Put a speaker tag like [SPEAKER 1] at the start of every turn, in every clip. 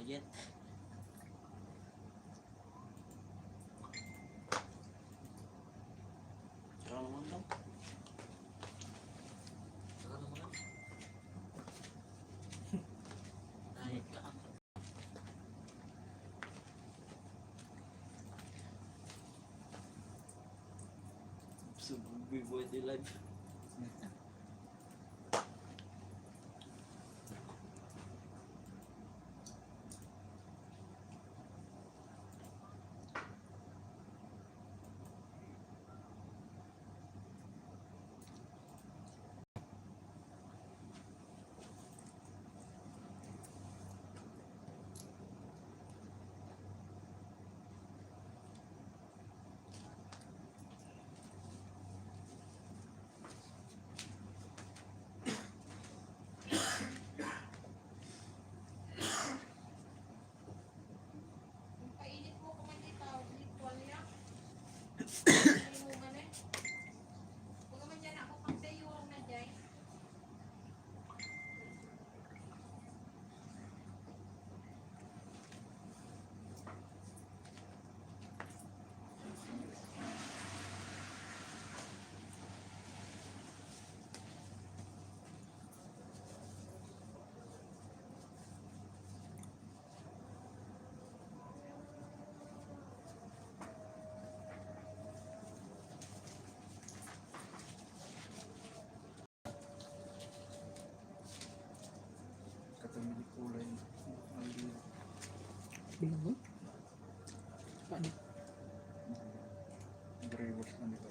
[SPEAKER 1] Jet. Saka naman lang. Saka naman lang. Dahil ka. Subig boy di live.
[SPEAKER 2] Katamili kulay.
[SPEAKER 3] Bilog? Paano?
[SPEAKER 2] Gray wash na nito.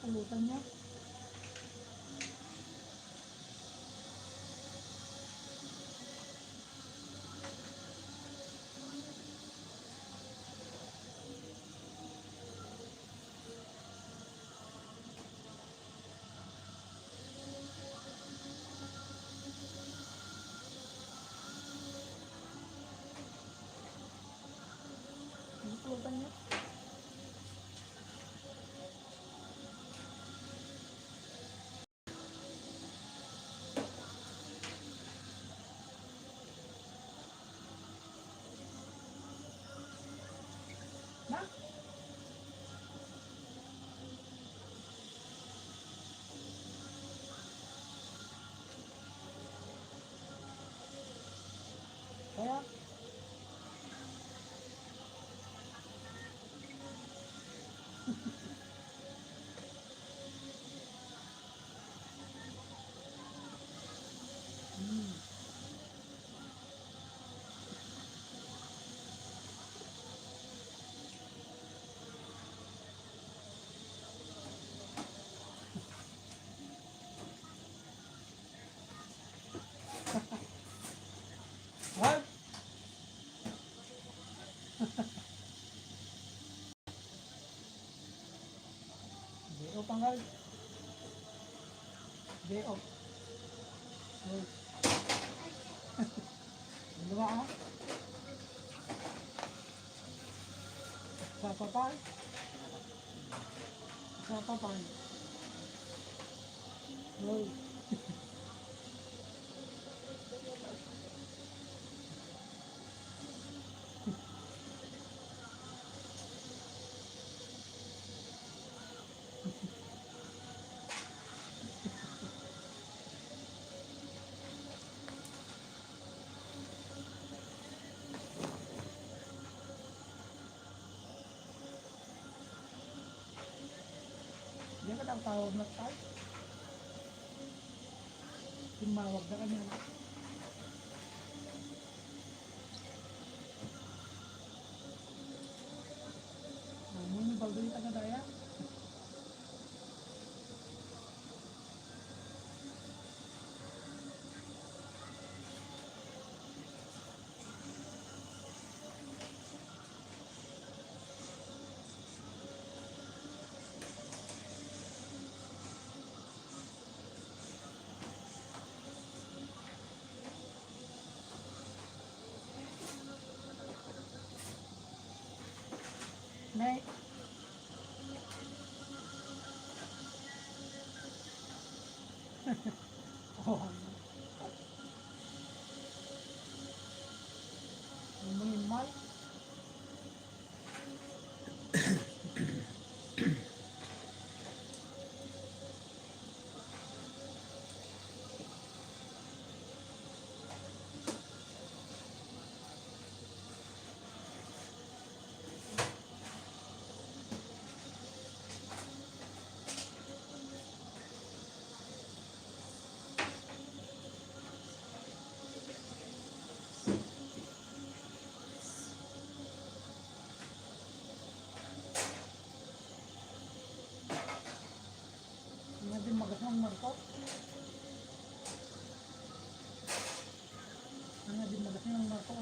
[SPEAKER 3] Pulutan niya. Pulutan niya. Na? Kaya? What? Day off ang guys. Day off. Uy. Dalawa ah. Sa papay. Sa papay. Uy. Dia ka daw tawag na tayo. Tumawag na kanya. Muna bago yung taga-daya. May, oh, minimal. Hindi din magasang marko. Hindi din magasang marko.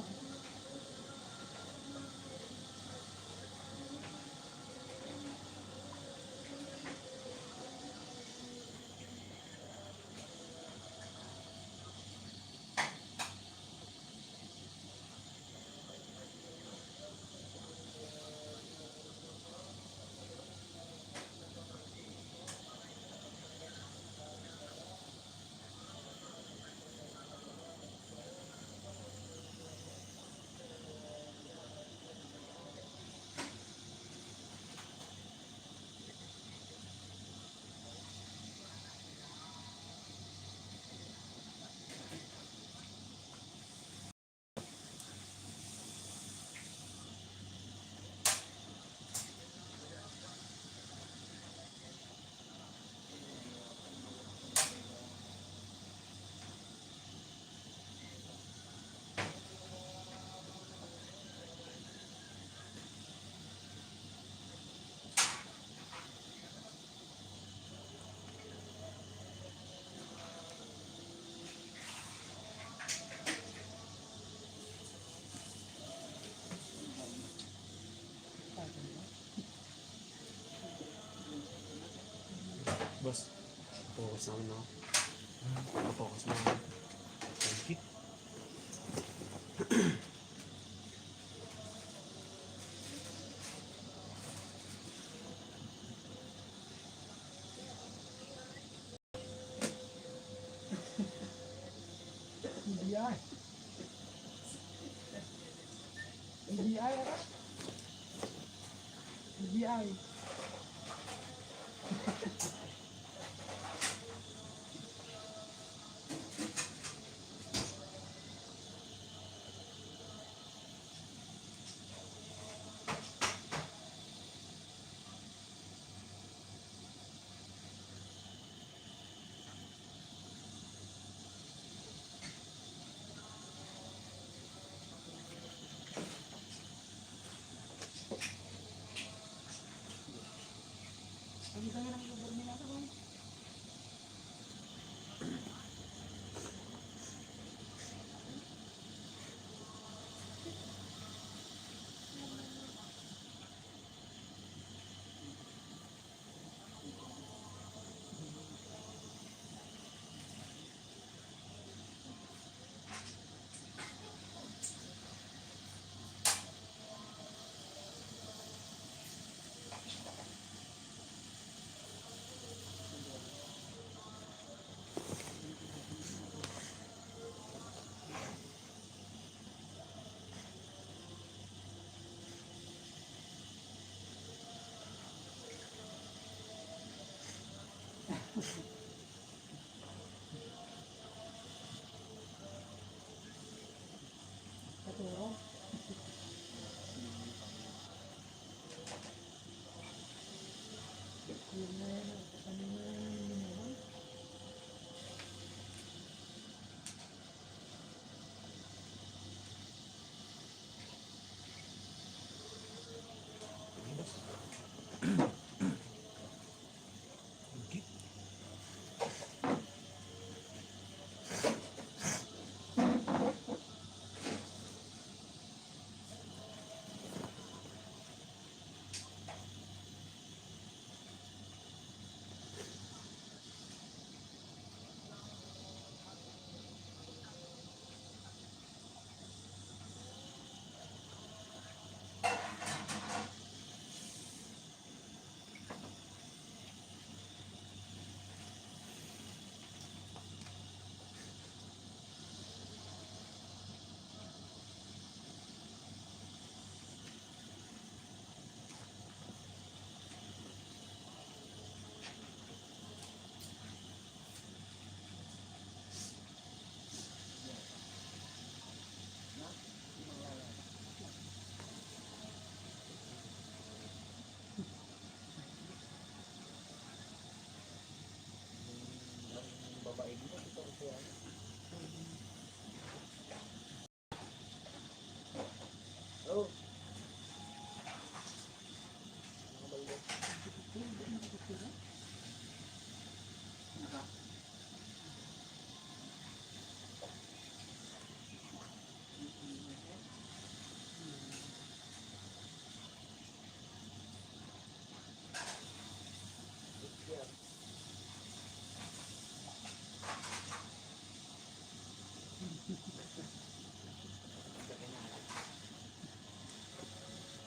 [SPEAKER 2] Boss, focus naman ako. Focus na ako. Thank you.
[SPEAKER 3] Hindi ay. Hindi ay, ano? Hindi ay. Ang ganda ng lugar nila ito. Katuro. Yun na yun. Ano yun naman?
[SPEAKER 2] Thank you.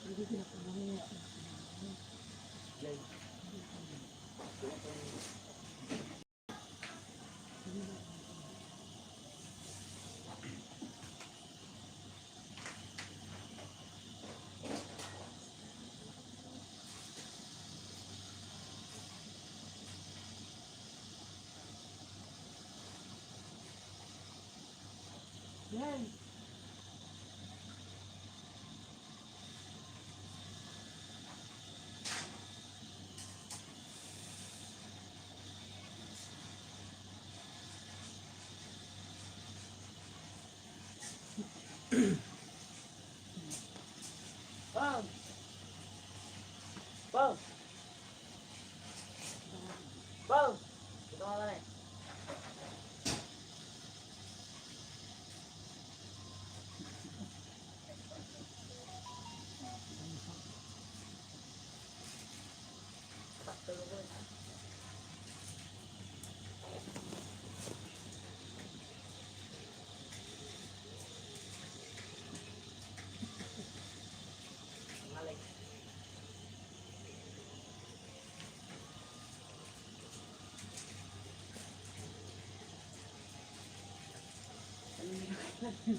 [SPEAKER 3] Hindi pinapagawa.
[SPEAKER 1] Yan.
[SPEAKER 3] Yan.
[SPEAKER 1] Bang! Bang! Bang! Ito nga lang eh.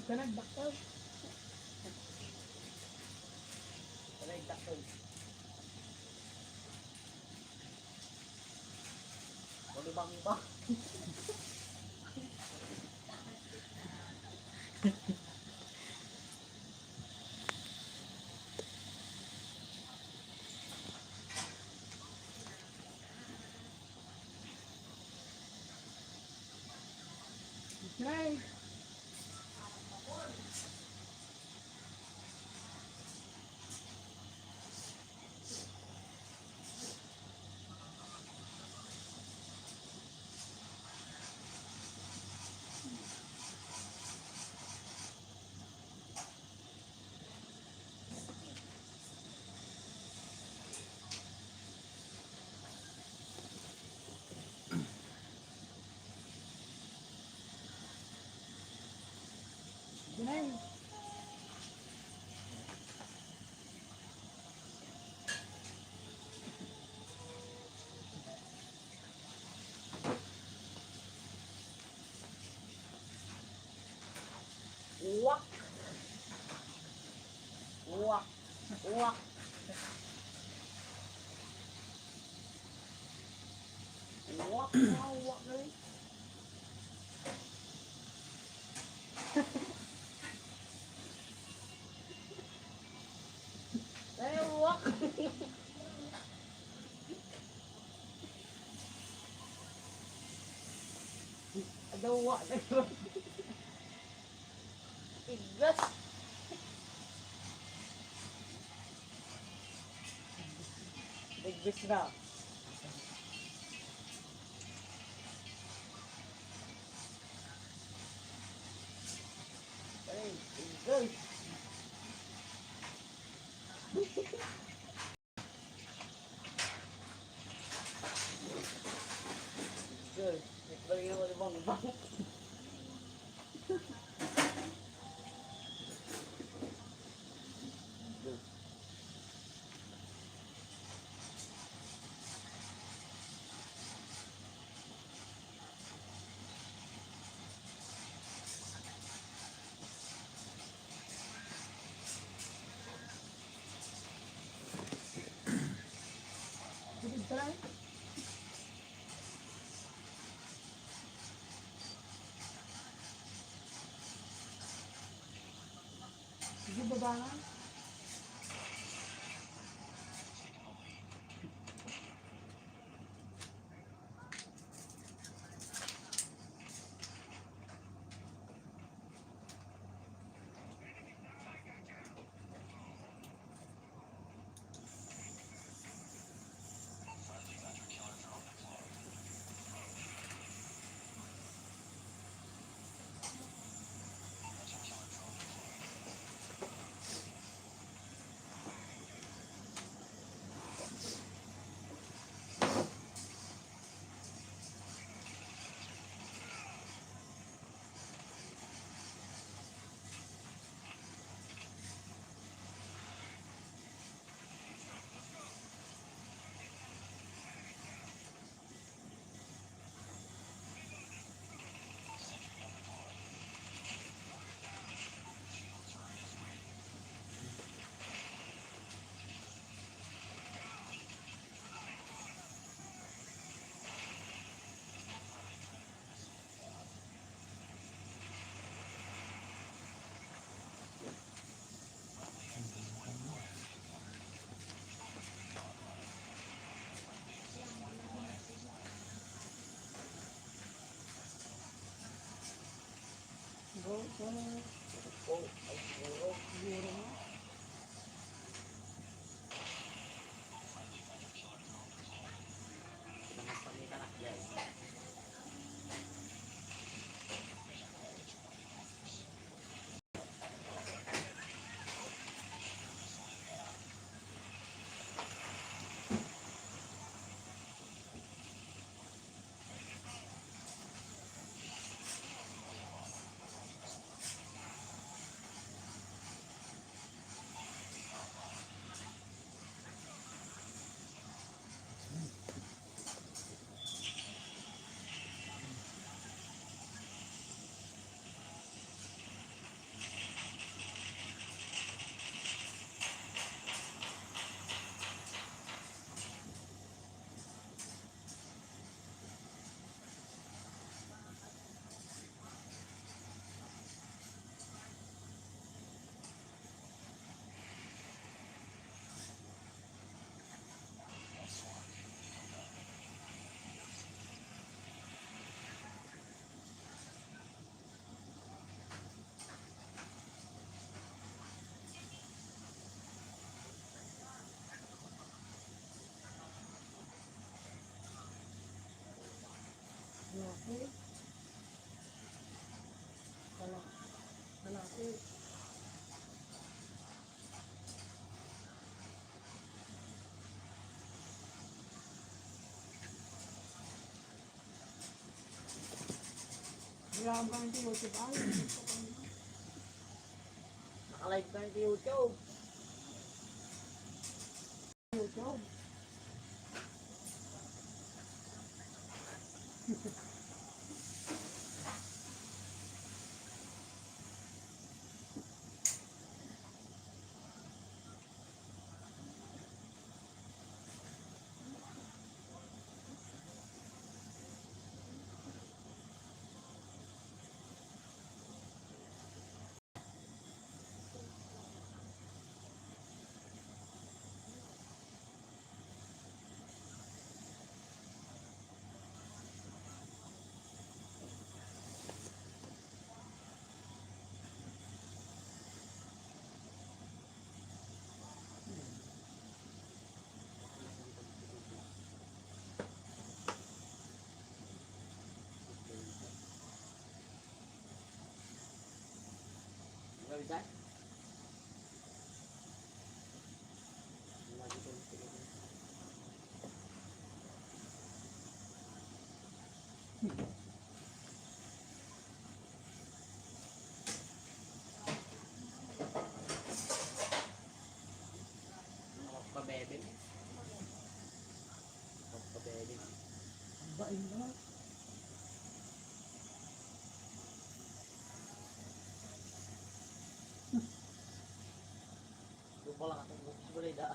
[SPEAKER 3] Ka nagdaktal.
[SPEAKER 1] Wala yung takton. Malubang ba?
[SPEAKER 3] Nay. Nay.
[SPEAKER 1] Uwak! Uwak! Uwak! Uwak na uwak na rin. Ay, uwak! Ada uwak na yun. Igas! Igas na. Ay, igas! Igas! Balik na malibang ibang.
[SPEAKER 3] Sige, try. Sige, baba nga.
[SPEAKER 1] Oh, ay siguro.
[SPEAKER 3] siguro nga.
[SPEAKER 1] Pinapagpagita na guys.
[SPEAKER 3] Malaki. Malaki. Wala bang hindi mo siya bahay?
[SPEAKER 1] Nakalive ka rin sa YouTube.
[SPEAKER 3] YouTube.
[SPEAKER 1] Where is that? Pabebe. Pabebe.
[SPEAKER 3] Bain na.
[SPEAKER 1] Lupa lang atong bukis balay da.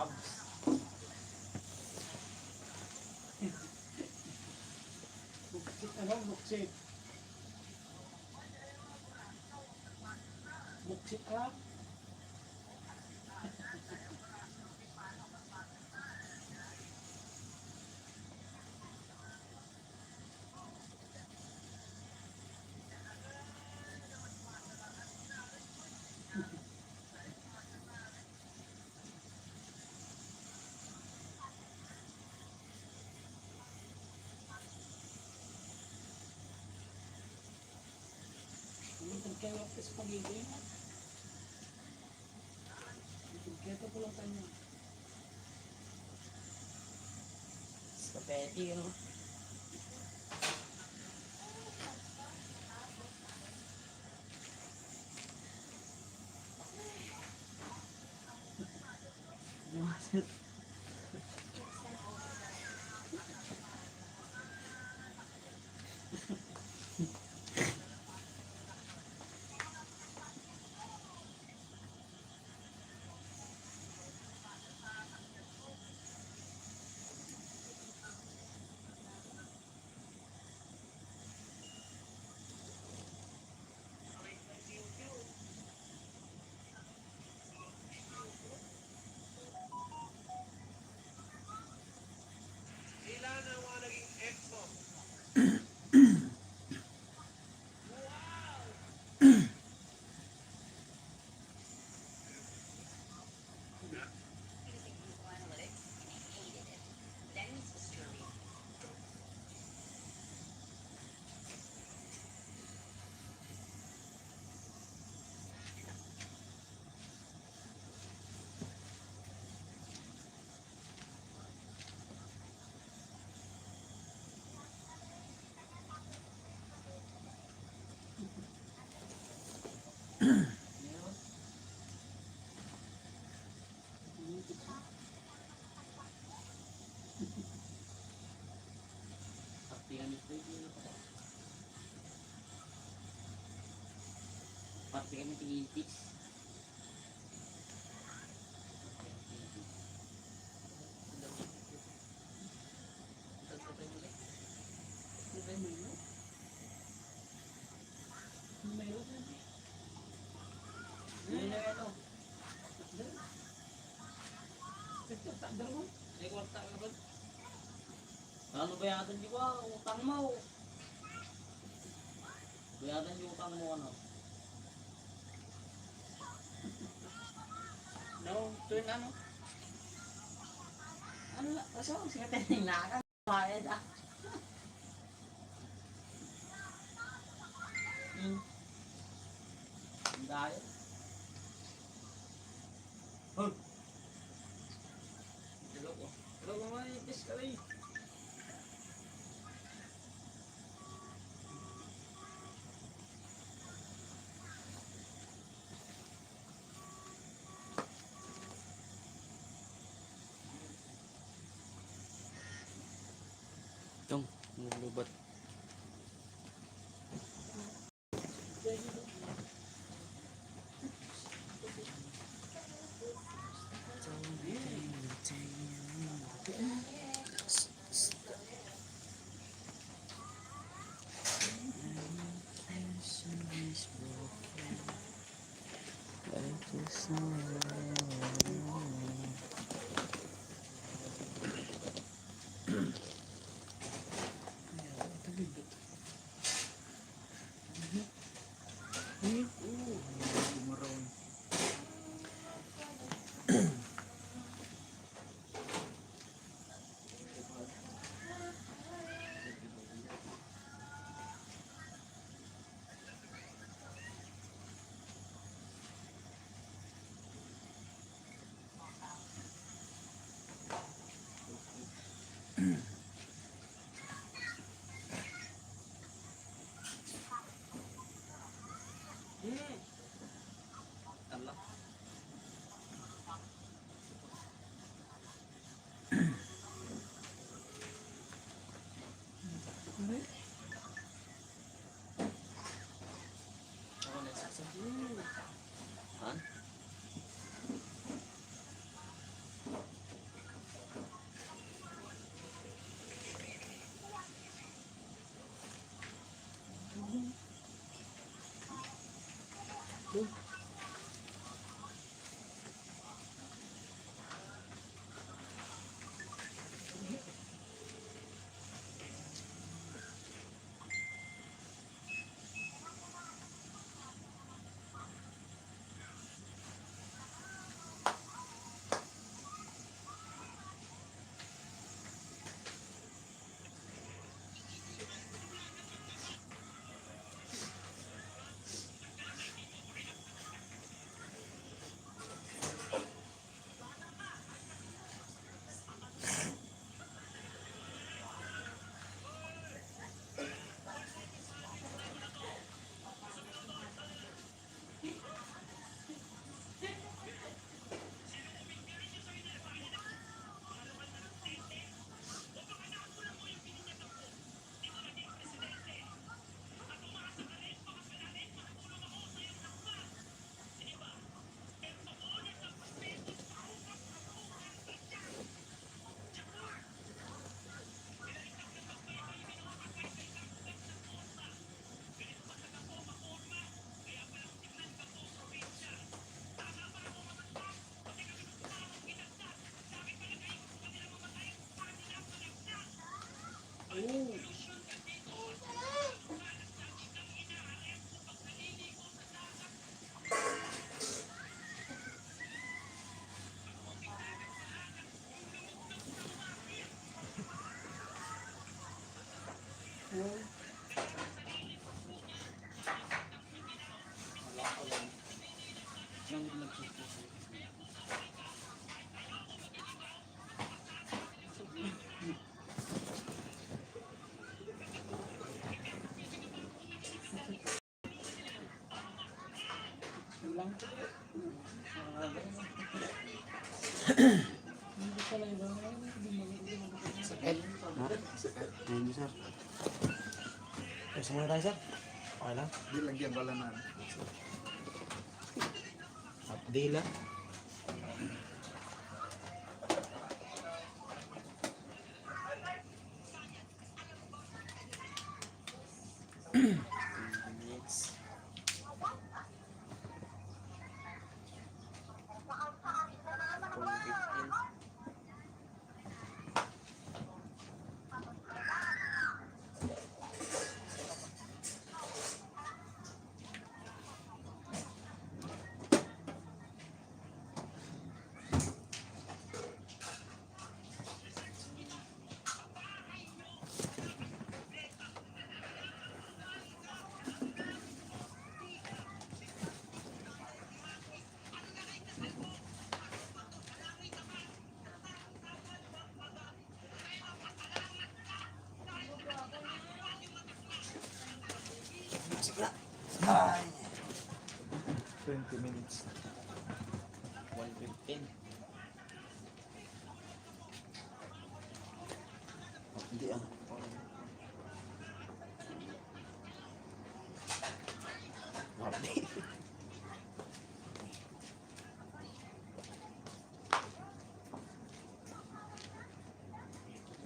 [SPEAKER 1] abs.
[SPEAKER 3] Buksit ano? Buksit. Buksit ka? Kayo sa spaghetti. Ito ko lang tayo.
[SPEAKER 1] Spaghetti, ano? Pati kami tigitis. Ano ba yata di ba? Utang mo. Bayatan yung utang mo ano? No, tuwin ano? Ano na? Kaso, sige tayo na. Bayad ah. Ang dahil. Hoy! Hello ko. Hello ko mga itis ka rin. Itong, nulubat.
[SPEAKER 3] Doon. Oh. Oh.
[SPEAKER 1] Nang nagsususo.
[SPEAKER 3] Bilang. Hindi pala yung mga hindi magiging.
[SPEAKER 2] Sakit. Ha?
[SPEAKER 1] Sakit.
[SPEAKER 2] Ayun sir. Gusto muna tayo sir? Okay lang?
[SPEAKER 1] Di lagyan pala na.
[SPEAKER 2] Update lang.
[SPEAKER 1] Minutes.
[SPEAKER 2] Ay.
[SPEAKER 1] 20 minutes. 1:15.
[SPEAKER 2] Hindi ah. Update.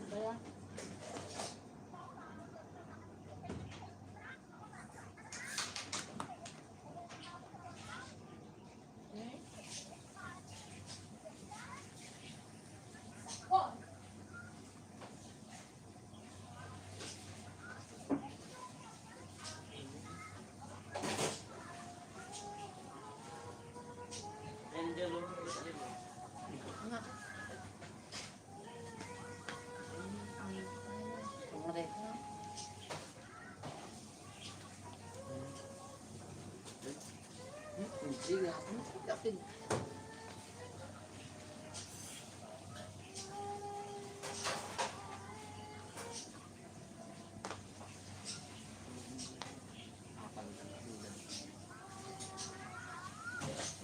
[SPEAKER 3] Kaya,
[SPEAKER 1] Angelo. Sige, kapit.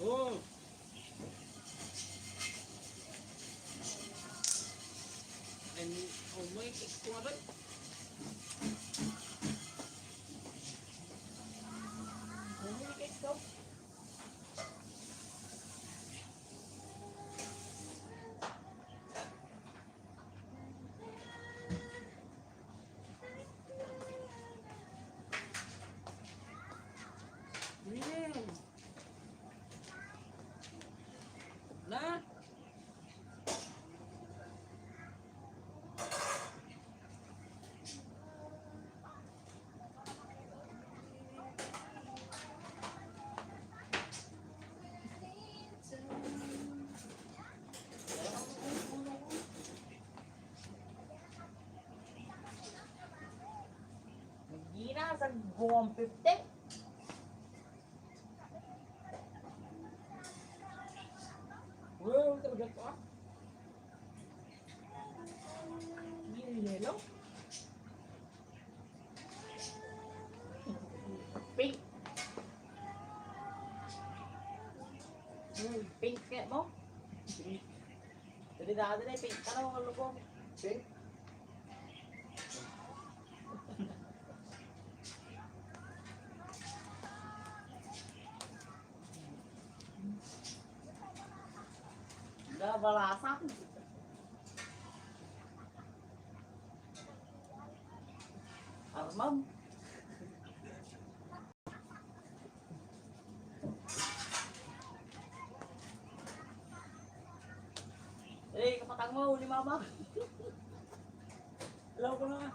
[SPEAKER 3] oh,
[SPEAKER 1] And oh my, kumarin.
[SPEAKER 3] bumili ka ito. Bumili.
[SPEAKER 1] Na?
[SPEAKER 4] Hindi na sa buwang 50.
[SPEAKER 3] Wow, talaga to ah.
[SPEAKER 4] Yung yellow. Pink. Pink kaya mo? Jadi dati na pink. Ano ang lubong?
[SPEAKER 1] Pink?
[SPEAKER 4] Udah balasan. Armam. Eh, kapatang mo, uli mama.
[SPEAKER 3] Alam ko na.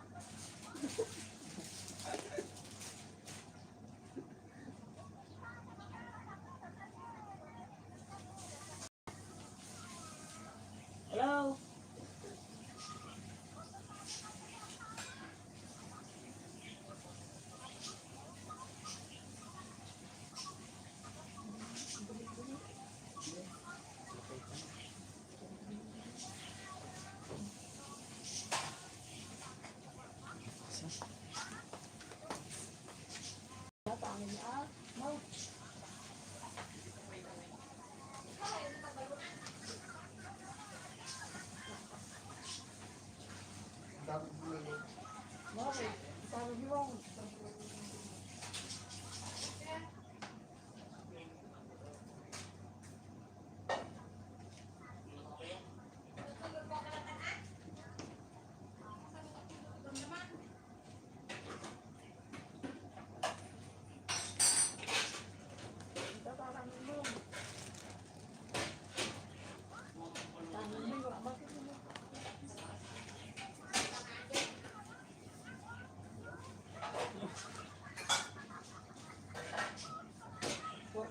[SPEAKER 4] Hello.
[SPEAKER 1] Dami bumili.
[SPEAKER 4] Bakit? Sabi mo.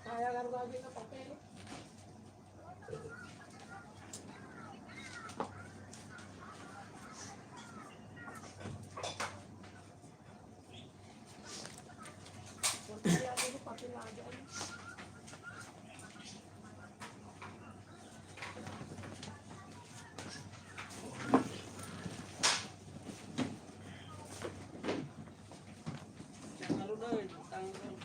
[SPEAKER 3] Kaya ka rin na papel. Kaya ka papel lagi.
[SPEAKER 1] Ano na eh, tangan.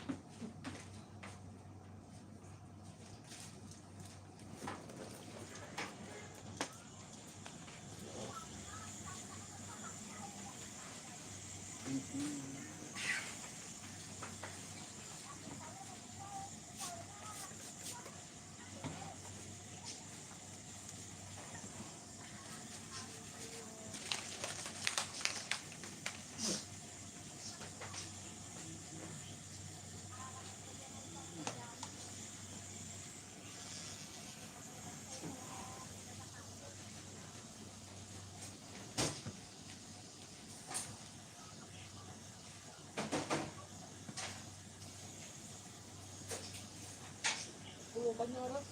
[SPEAKER 3] Pulutan niyo oras.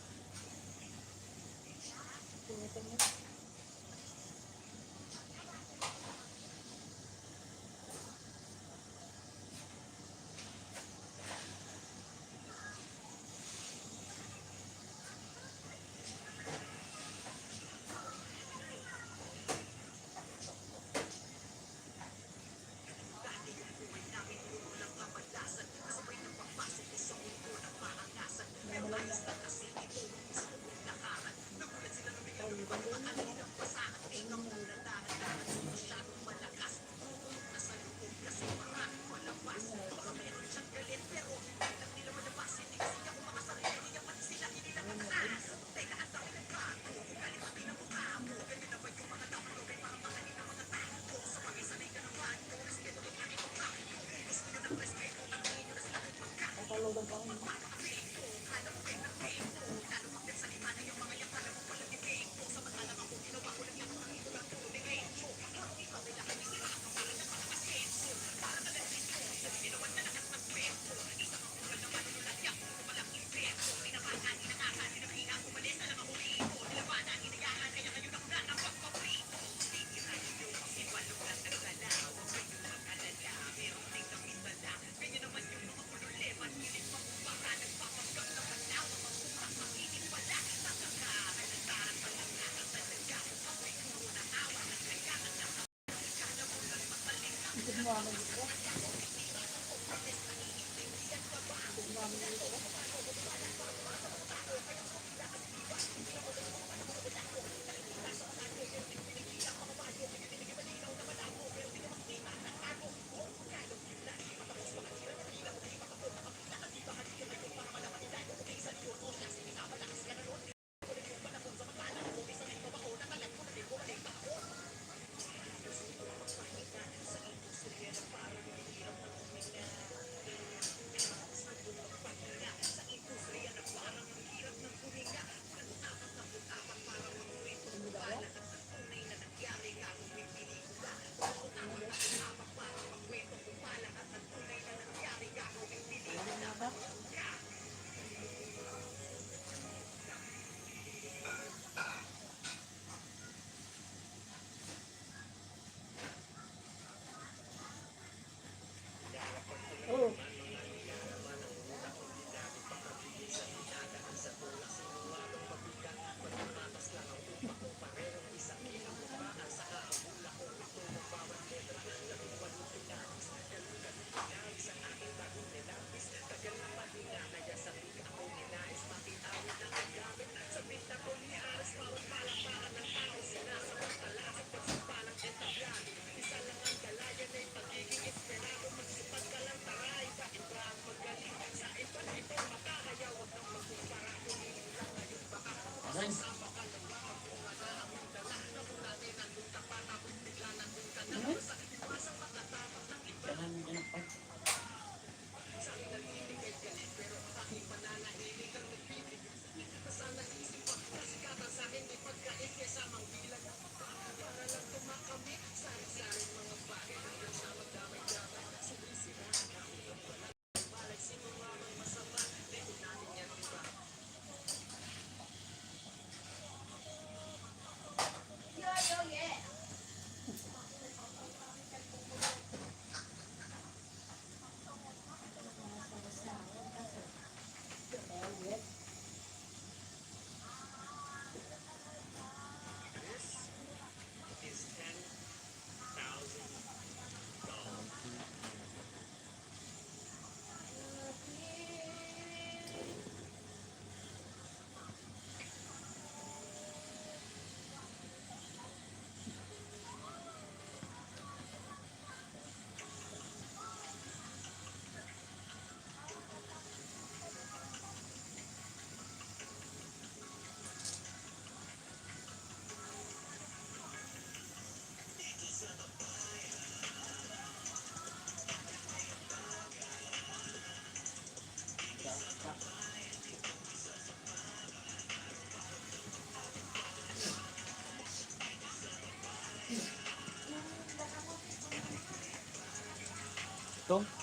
[SPEAKER 3] Pulutan niyo. Kapalogan pa ako. Oh.
[SPEAKER 2] Ito?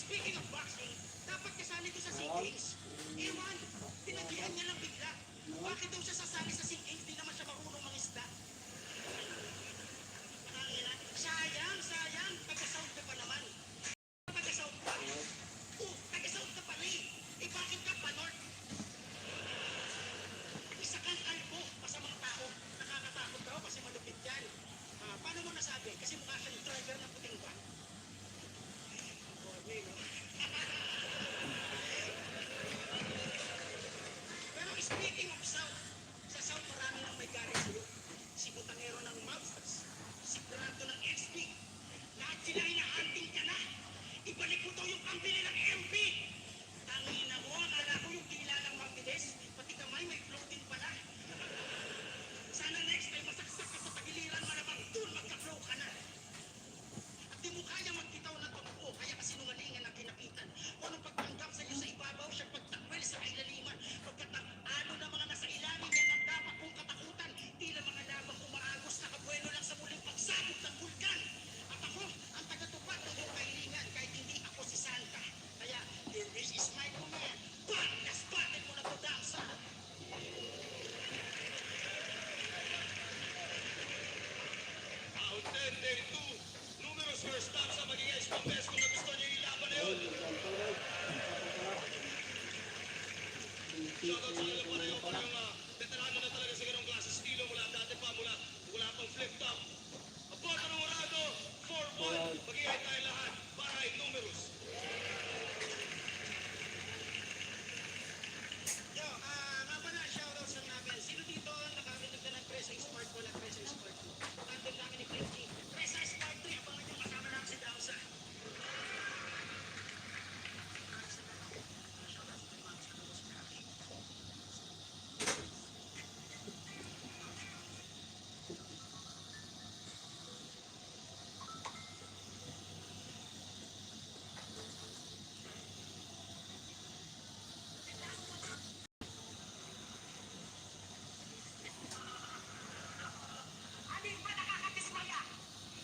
[SPEAKER 5] speaking of boxing, dapat kasali ko sa SEA Games. Ewan, tinanggihan niya lang bigla. Bakit daw siya sasali sa SEA Games? Di naman siya marunong mangisda. Sayang, sayang. Taga-South ka pa naman. Taga-South ka? Taga-South ka pala eh. Eh bakit ka pa North? Isa kang kalbo, masamang tao. Nakakatakot daw kasi malupit yan. Paano mo nasabi? Kasi mukha siyang driver ng puting van. Pero speaking of South, sa South marami nang may gari sa'yo. Si Butangero ng Mavs, si Branto ng XP. Lahat sila hinahunting ka na. Ibalik mo daw yung pambili ng MP. Tangina mo, akala ko yung kilalang mabilis. Pati kamay may flow din pala. Sana next time masaksak ka sa tagiliran malamang dun magka-flow ka na. At di mo kaya magbitaw ng totoo, kaya kasinungalingan ang kinapitan. Kung anong pagtanggap sa iyo sa ibabaw, siya pagtakwil sa kailaliman. Pagkatang-ano na mga nasa ilalim, yan ang dapat kong katakutan. Tila mga labang umaagos, nakabuelo lang sa muling pagsabog ng bulkan. At ako, ang tagatupad ng iyong kahilingan, kahit hindi ako si Santa. Kaya, here is my command. Batin mo na to, Damsa. Outstanding 2. Numerous first stops sa magiging pambes kung nagustuhan niyo yung laban na yun. Shoutout sa kanila pareho pa yung veterano na talaga sa ganong klase estilo mula dati pa mula pang flip top. Apoto ng Orado, 4-1. Magiging tayo lahat para ay numerous. Yo, nga pala, shoutouts lang namin. Sino dito ang nakarinig na ng Presa Spark ko lang Presa Spark 2? Tandem namin ni Clinty. Presa Spark 3, abangan yung kasama namin si Damsa. Aling ba nakakatismaya?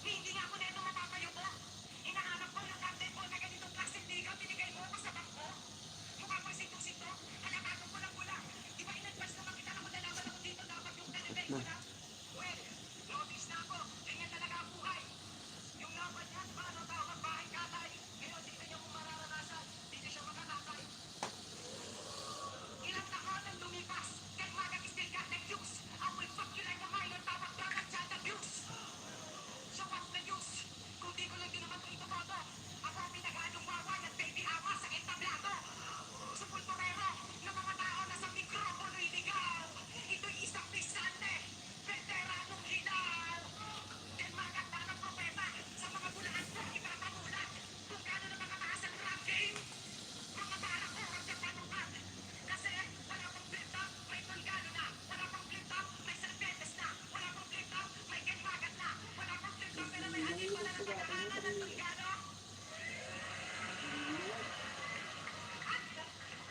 [SPEAKER 5] Hindi nga ako na ito matatayo ko. Hinahanap ko yung captain ko na ganitong klaseng liga, binigay mo ako sa bangko. Mukha ko sito-sito, halakado ko lang wala. Di ba in-advance naman kita na malalaman ako dito dapat yung kanibay ko na? Well, notice na ako, ganyan talaga ang buhay. Yung laban niya, paano tao magbahay katay? Ngayon, di na niya kung mararanasan, di na siya makakatay. Ilang taon ang lumipas, kay Magat still got the juice. I will fuck you like a minor, tawag dagat siya the abuse. So what's the use? Kung di ko lang din naman ito itotodo. Ako ang pinagadong wawa ng baby awa sa entablado. Sepulturero ng mga tao na sa mikropono iligaw. Ito'y isang pisante, veteranong hilaw. Kay Magat na ng propeta, sa mga bulaan ko ipapamulat. Kung gano'n na makataas ang rap game. Mga bala ko ang kapanukan. Kasi wala pang flip-top, may Tolgado na. Wala pang flip-top, may Cervantes na. Wala pang flip-top, may Ken Magat na. Wala pang flip-top, pero may adik pala ng pag-aaral ng Tolgado.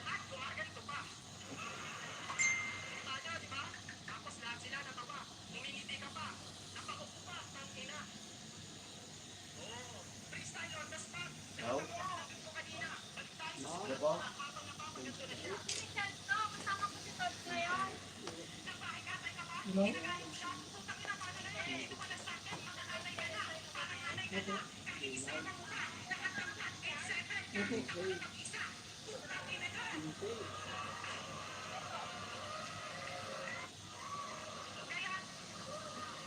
[SPEAKER 5] At gumaganito pa. Tayo, di ba? Tapos lahat sila natawa. Umingiti ka pa. Napakaupo pa, tangina. Oh, freestyle on the spot.
[SPEAKER 2] Ow.
[SPEAKER 5] Nakakapagod ko kanina. Balitaan sa
[SPEAKER 2] Ano po?
[SPEAKER 5] habang napapaganto na siya.
[SPEAKER 3] Kasama ko si Todd ngayon.
[SPEAKER 5] Nagbahay katay ka pa? Ginagayong siya. Putang ina, paano na yan? Ito pala sa akin, makakatay ka na. Parang anay ka na. Kahit isa na mukha. Nakatangkat, 8-7. Kahit ako na mag-isa. Putang ina ka.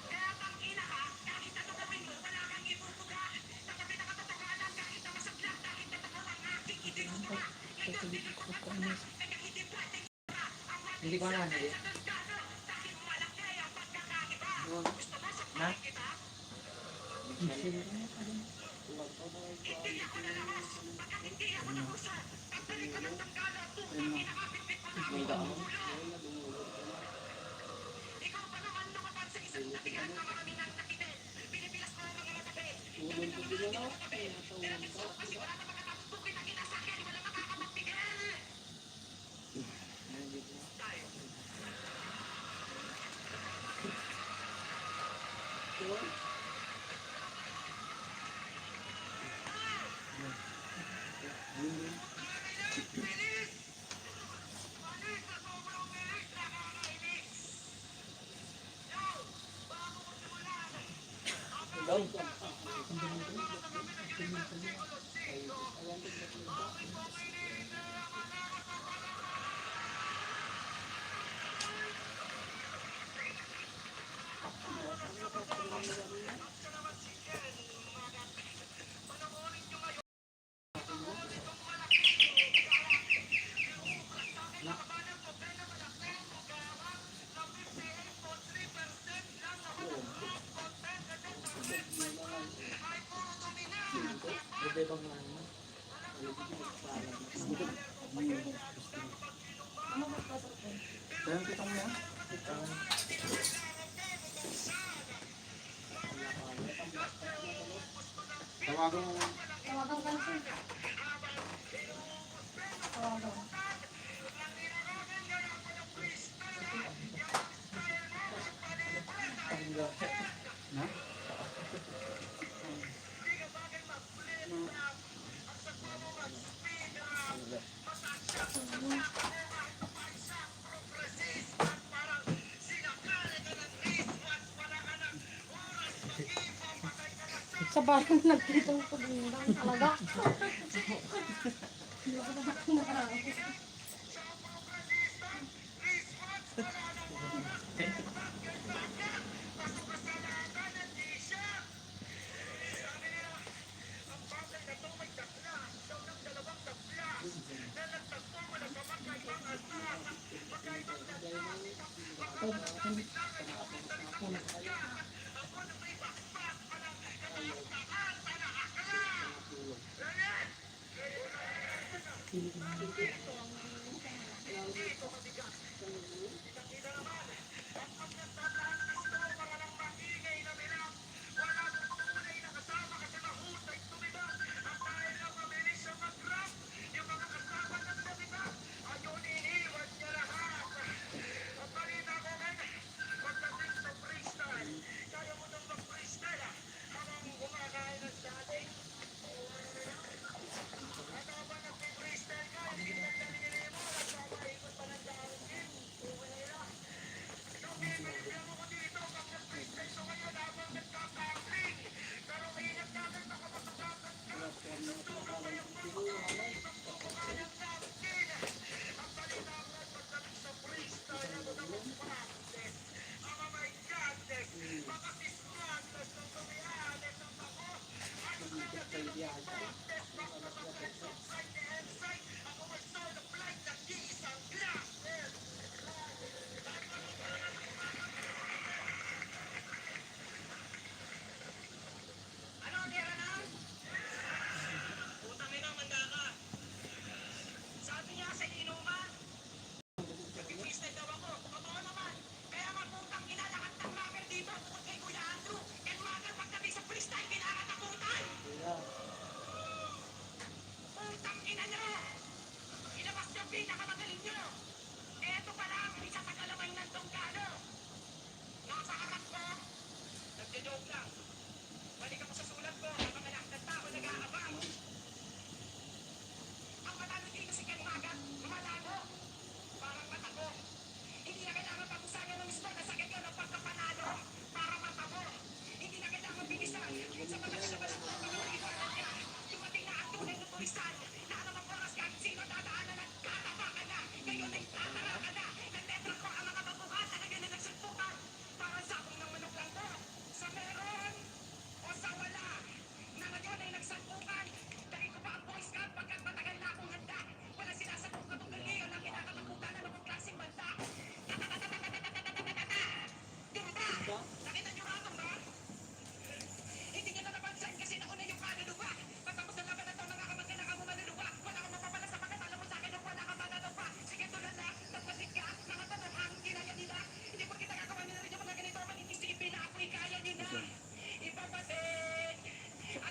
[SPEAKER 5] Kaya tangina ka, kahit ano gawin mo, wala kang ibubuga. Tatabi na katotohanan kahit na masagla, kahit na totoo ang aking itinutura. Ngayon, dinagpag ako na, kaya hindi pwedeng iba. Ang
[SPEAKER 4] Hindi ko na, hindi.
[SPEAKER 5] sa Tolgado, dahil malaki ang pagkakaiba. Gusto mo sabihin kita? Hindi ako nalabas, pagkat hindi ako nabuso. Pagbalik ko ng Tolgado, putang ina ka, bitbit mo na ako ng ulo. Ikaw pa naman lumabas sa isang tabihan na marami nang nakitin. Pinipilas ko ang mga matabi. Gamit ang mga hindi mo matabi. Tinatin ko kasi wala na makatapos bukid ang inasakyan. Wala makakapagpigil. Tayo.
[SPEAKER 4] Doon. Pwede bang ano?
[SPEAKER 1] Kaya kita mo yan? Tawagan mo.
[SPEAKER 3] Tawagan ka na sir. Tawagan.
[SPEAKER 1] Na?
[SPEAKER 3] Sa bayan nagkita ko din talaga. Hindi ko na nakaraan.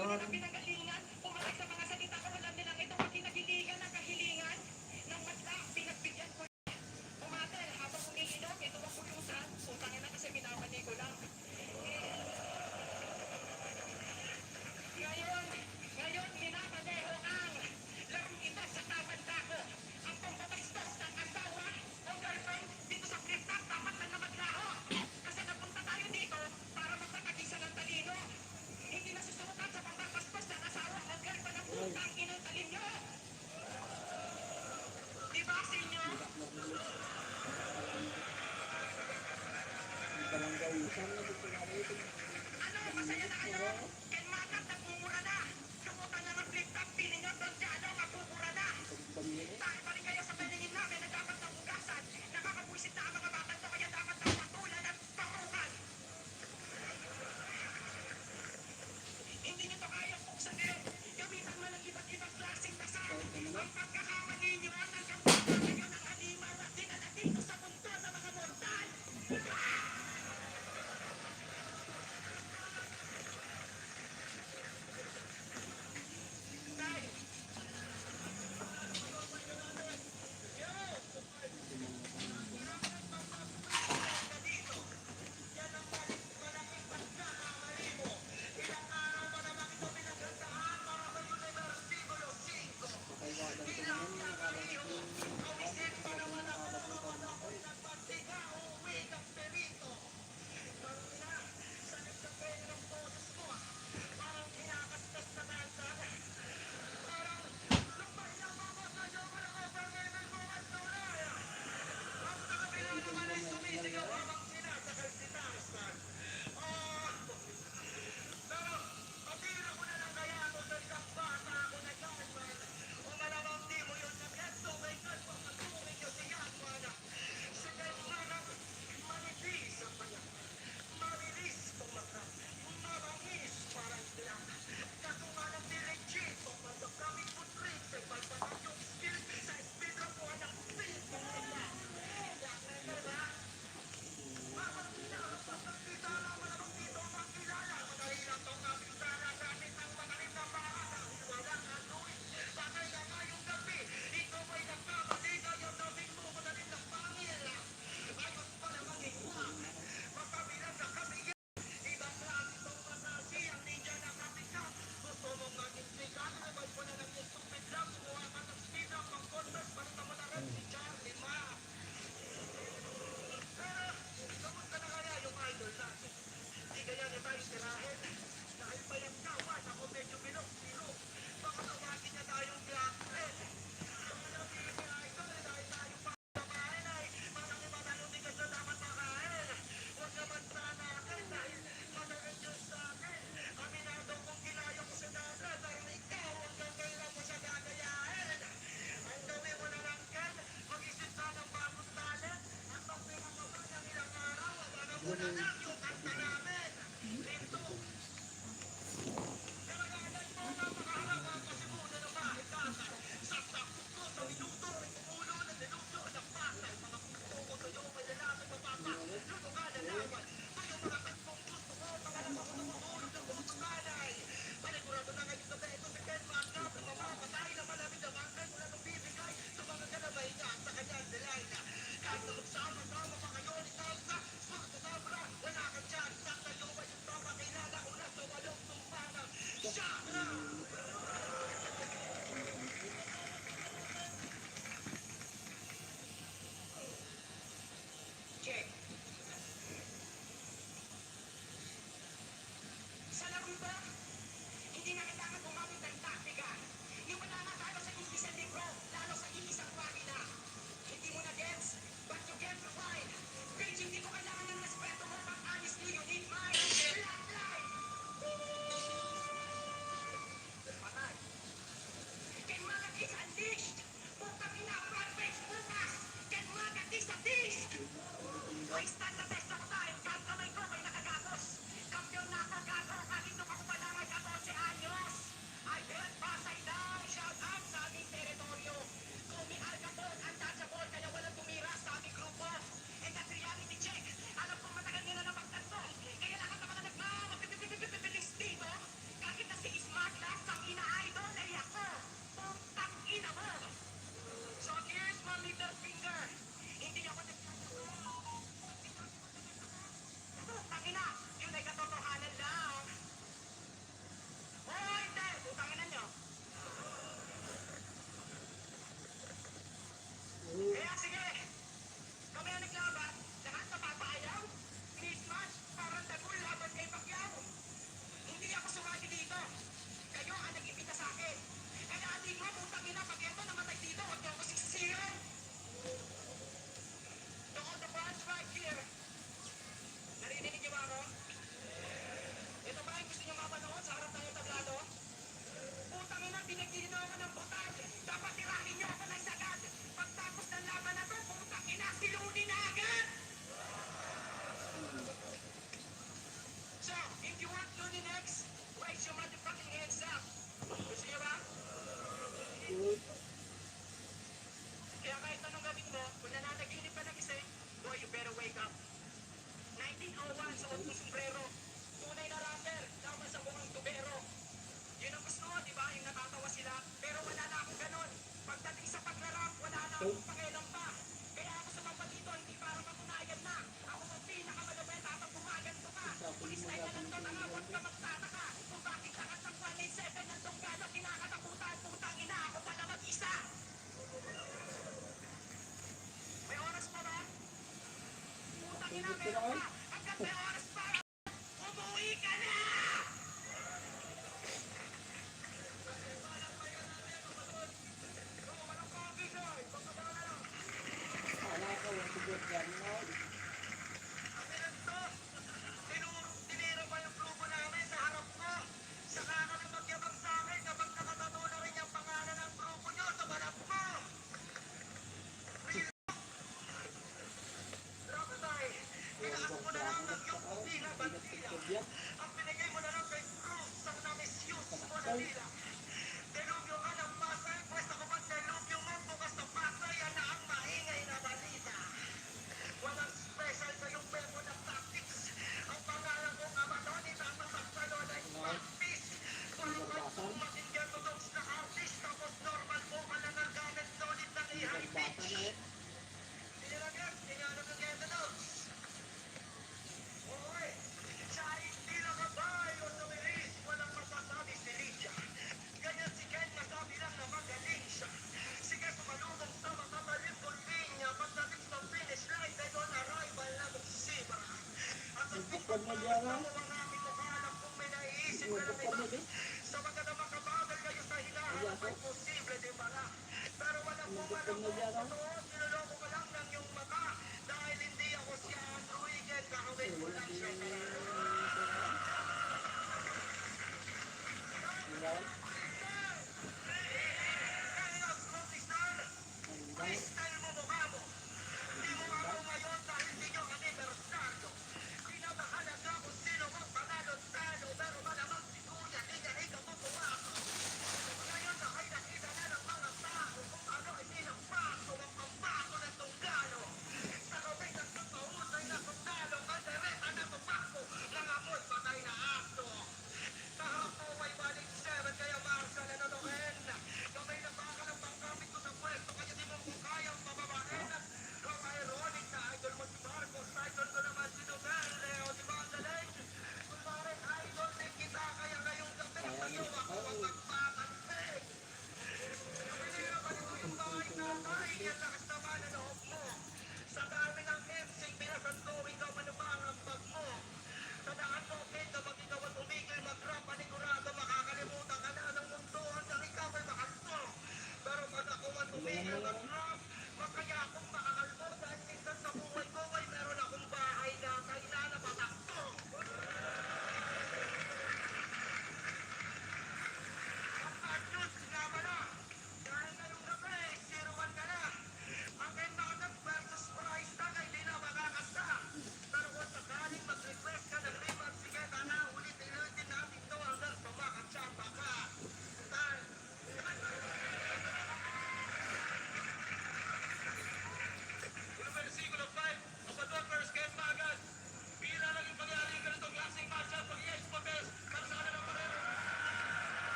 [SPEAKER 5] Pinagalingan, pumatay sa mga salita ko, alam nilang ito ang kinagiligan ng kahilingan ng madla, pinagbigyan ko. Umatel, habang umiinom, ito ang kulusan, utangin na kasi pinapani ko lang. Ngayon, minamaneho ang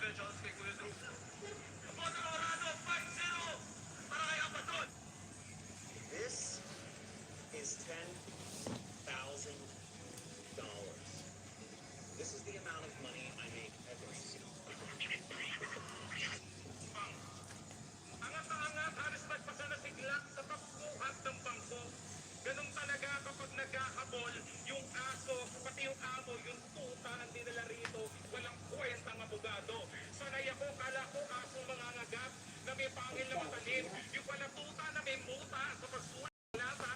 [SPEAKER 5] credentials kay Kuya Drew. Boto Colorado, 5-0 para kay Abaton. This is $10,000. This is the amount of money I make every single Angat na angat, halos nagpasa na siglak sa pagbuhat ng bangko. Ganun talaga kapag nagkakabol, yung aso, pati yung amo, yung tuta ang dinala rito, walang kwentang abogado. Sanay ako, kala ko aso mangangagat na may pangil na matalim. Yung pala tuta na may muta sa pagsulat ng lata,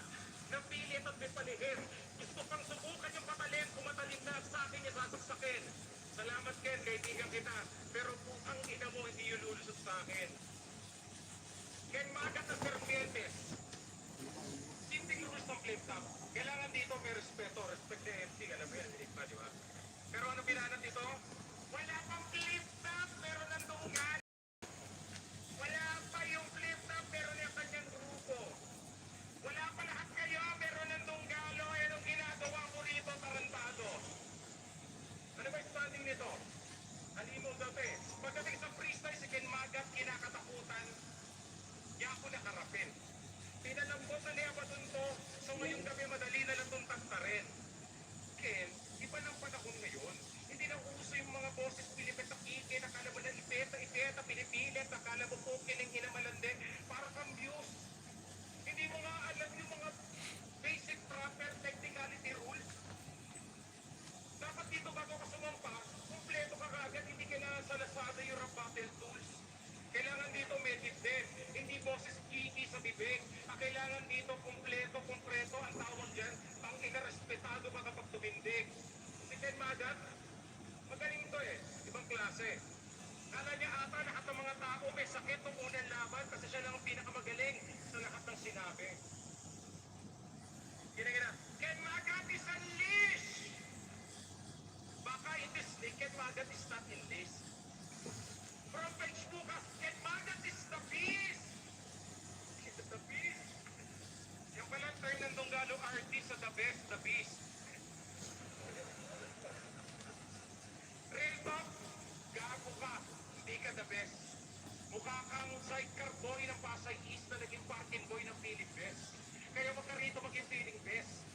[SPEAKER 5] na pilit at may palihim. Gusto pang subukan yung patalim, kung matalim na sa akin niya sasaksakin. Salamat Ken, kaibigan kita, pero putang ina mo hindi yung lulusot sa akin. Ken Magat na Serpientes. Simpleng lulus ng flip top. Kailangan dito may respeto. Respect sa MC. Alam mo yan, hindi pa, di ba? Pero ano binanat dito? Wala pang flip top, pero nandungan. Wala pa yung flip top, pero yung kanyang grupo. Wala pa lahat kayo, pero nandung galo. Yan ang ginagawa ko rito, tarantado. Ano ba yung standing nito? Halimaw dati. Pagdating sa freestyle, si Ken Magat, kinakatakutan. Kaya ako nakarapin. Pinalambot na niya ba dun to? So ngayong gabi madali na lang itong tagtarin. Ken, iba ng panahon ngayon. Hindi na uso yung mga boses pilipet na kike, nakala mo na ipeta, pinipilit, nakala mo po kiling hinamalande, para kang muse. Hindi mo nga alam yung mga basic proper technicality rules. Dapat dito bago ka sumampa, kumpleto ka agad, hindi kailangan sa Lazada yung rap battle tools. Kailangan dito medit din, hindi boses kiki sa bibig. Kailangan dito kumpleto, ang tawag dyan, ang inarespetado ba kapag tumindig. Si Ken Magat, magaling ito eh, ibang klase. Kala niya ata lahat ng mga tao may sakit nung unang laban kasi siya lang ang pinakamagaling sa lahat ng sinabi. Gina. Ken Magat is unleashed! Baka in this day, Ken Magat is not in this. From page bukas, Ken Magat is the beast! The beast! Yung pala term ng Donggalo artist sa the best, the beast. Real talk, gago ka, hindi ka the best. Mukha kang sidecar boy ng Pasay East na naging parking boy ng Philip Best. Kaya wag ka rito maging feeling best.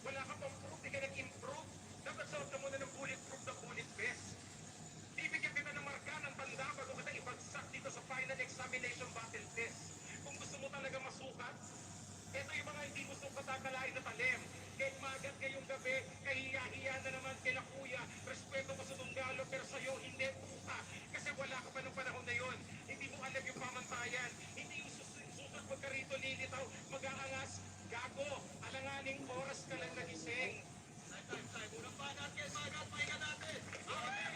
[SPEAKER 5] Wala ka pang proof, di ka nag-improve. Dapat suot ka muna ng bulletproof na bullet vest. Ibigyan kita ng marka ng tanda bago kita ibagsak dito sa final examination battle test. Kung gusto mo talaga masukat, ito yung mga hindi gusto katakalain na talim. Ken Magat ngayong gabi, kahiya-hiya na naman kila kuya. Respeto ko sa Donggalo, pero sa'yo hindi puta. Kasi wala ka pa ng panahon na yon. Hindi mo alam yung pamantayan. Hindi yung susunod pagka rito lilitaw, mag-aangas, gago. Alanganing oras ka lang nagising. Time. Unang banat, Ken Magat, pahinga natin. Okay!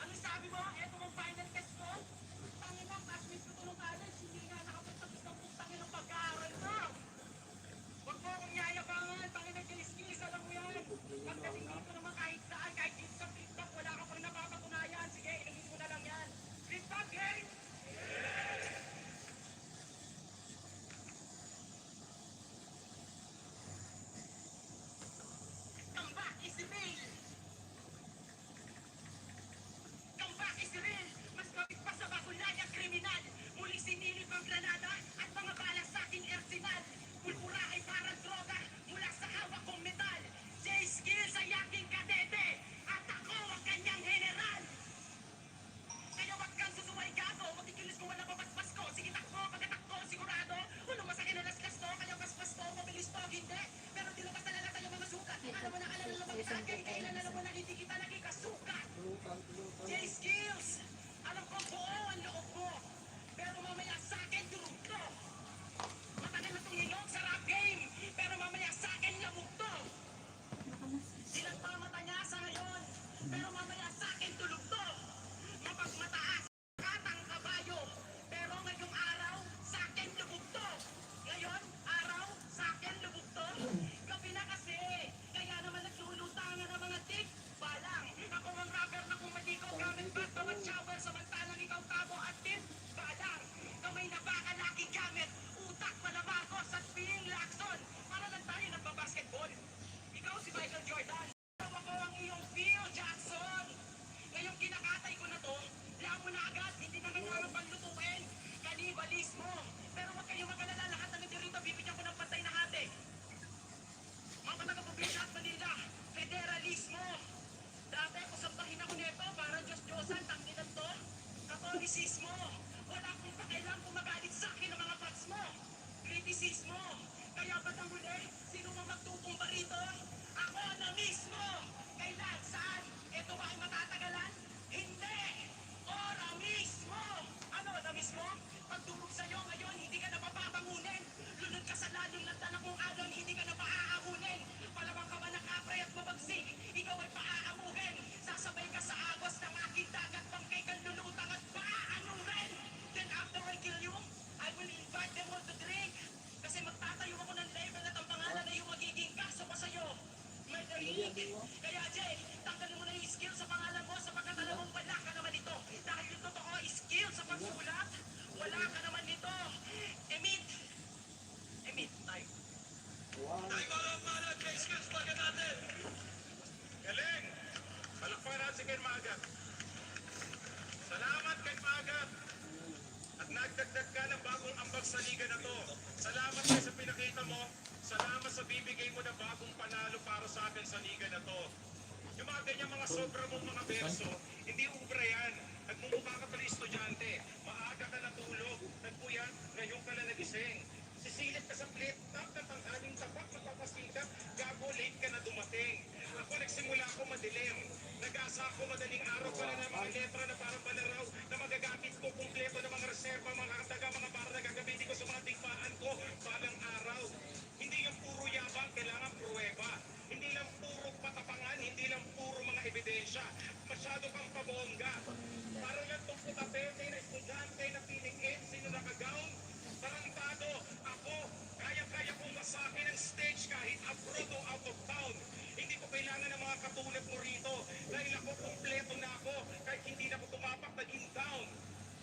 [SPEAKER 5] Ano sabi mo? Ito mong final test ko? Tangin ang classmates ko tulong college, hindi nga nakapagtapos ng putangin ng pag-aaral mo. Huwag mo akong yayabangan, tangin ng kilis-kilis, alam mo yan. Pagdating dito naman kahit saan, kahit dito sa flip-top, wala ka pang napapatunayan. Sige, ilagin mo na lang yan. Flip-top, game! Comeback is real! Comeback is real! Mas mabit pa sa bakulayang kriminal. Muli sinilip ang granada at mga bala sa aking arsenal. Pulpura ay parang droga mula sa hawak kong metal. J-Skills ay aking kadete at ako ang kanyang general. Kaya wag kang susuway gago, matikilis mo wala babasbas ko. Sige takbo, pagkatakbo, sigurado. Ulo mo sa kinalaskas to, kaya basbas to, mabilis to, hindi. Pero di lumabas na lalata yung mga sukat. Alam mo na alala lumabas sa akin, kailan alam mo na hindi kita nakikasukat. J-Skills, alam ko buo ang loob mo. Pero mamaya sa akin, durog to. sis mo. Kaya ba't ang huli? Sino mo magtutumba rito? Ako na mismo! Kailan? Saan? Ito ba ay matatagalan? Hindi! Ora mismo! Ano na mismo? Pagtulog sa'yo ngayon, hindi ka na papabangunin. Lunod ka sa lalong nagdala mong alon, hindi ka na paaahunin. Palabang ka man ng apre at mabagsik, ikaw ay paaamuhin. Sasabay ka sa agos ng aking dagat, bangkay kang lulutang at paaanuhin. Then after I kill you, I will invite them all to drink. Kasi magtatayo ako ng label at ang pangalan ay yung magiging kaso pa sa'yo. Murder League. Kaya Jay, tanggalin mo na yung skill sa pangalan mo sapagkat alam mong wala ka naman ito. Dahil yung totoo ay skill sa pagsulat, wala ka naman nito. Emit tayo. Tayo mga kay skills baga natin. Galing! Palakpan natin kay Magat. Salamat kay Magat. At nagdagdag ka ng bagong ambag sa liga na to. Salamat kayo sa pinakita mo. Salamat sa bibigay mo na bagong panalo para sa akin sa liga na to. Yung mga ganyan mga sobra mong mga verso, hindi ubra yan. Nagmumukha ka pala estudyante. Maaga ka natulog. Nagpuyat, ngayon ka na nagising. Sisilip ka sa plate, tap na tanghaling tapak, magpapasikap, gago, late ka na dumating. Ako nagsimula ako madilim. Nag-asa ako madaling araw pala ng mga letra na parang balaraw na magagamit ko kumpleto ng mga reserva, mga kataga, mga para na gagamitin ko sa mga tigpaan ko balang araw. Hindi yung puro yabang, kailangan pruweba. Hindi lang puro patapangan, hindi lang puro mga ebidensya. Masyado kang pabongga. Parang lang itong putapete na estudyante na piningin, sino nakagaon. Tarantado, ako, kaya-kaya kong masakin ang stage kahit abroad o out of town. Hindi ko kailangan ng mga katulad mo rito dahil ako kumpleto na ako kahit hindi na ako tumapak naging down.